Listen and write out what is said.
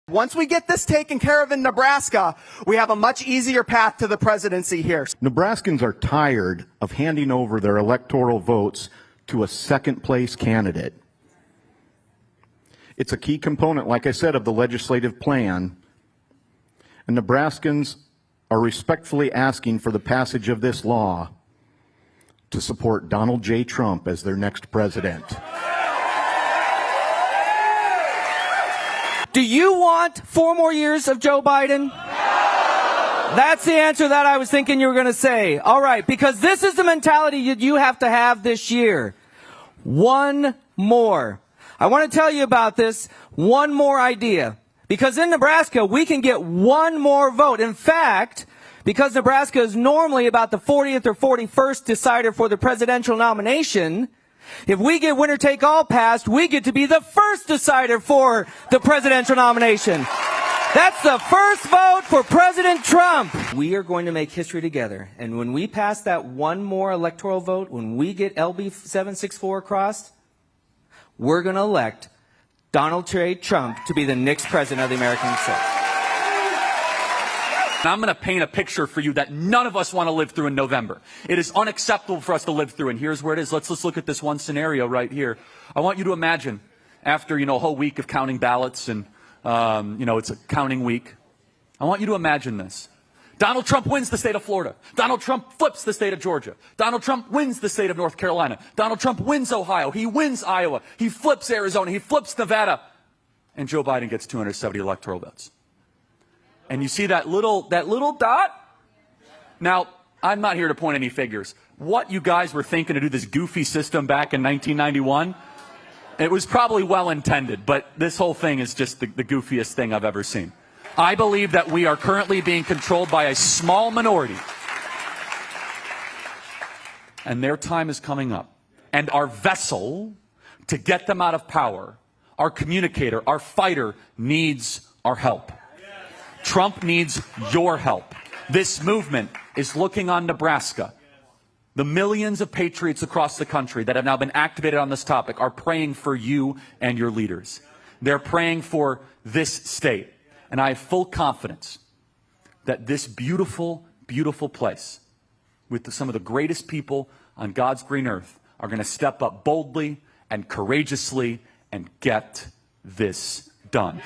Once we get this taken care of in Nebraska, we have a much easier path to the presidency here. Nebraskans are tired of handing over their electoral votes to a second-place candidate. It's a key component, like I said, of the legislative plan. And Nebraskans are respectfully asking for the passage of this law to support Donald J. Trump as their next president. Do you want 4 more years of Joe Biden? That's the answer that I was thinking you were going to say. All right, because this is the mentality you have to have this year. 1 more. I want to tell you about this. 1 more idea. Because in Nebraska, we can get 1 more vote. In fact, because Nebraska is normally about the 40th or 41st decider for the presidential nomination, if we get winner take all passed, we get to be the first decider for the presidential nomination. That's the first vote for President Trump. We are going to make history together. And when we pass that 1 more electoral vote, when we get LB 764 across, we're going to elect Donald J. Trump to be the next president of the American States. I'm going to paint a picture for you that none of us want to live through in November. It is unacceptable for us to live through, and here's where it is. Let's look at this one scenario right here. I want you to imagine, after, a whole week of counting ballots and, it's a counting week. I want you to imagine this. Donald Trump wins the state of Florida. Donald Trump flips the state of Georgia. Donald Trump wins the state of North Carolina. Donald Trump wins Ohio. He wins Iowa. He flips Arizona. He flips Nevada. And Joe Biden gets 270 electoral votes. And you see that little dot? Now, I'm not here to point any figures. What you guys were thinking to do this goofy system back in 1991, it was probably well intended, but this whole thing is just the goofiest thing I've ever seen. I believe that we are currently being controlled by a small minority. And their time is coming up. And our vessel to get them out of power, our communicator, our fighter, needs our help. Trump needs your help. This movement is looking on Nebraska. The millions of patriots across the country that have now been activated on this topic are praying for you and your leaders. They're praying for this state. And I have full confidence that this beautiful, beautiful place with some of the greatest people on God's green earth are going to step up boldly and courageously and get this done.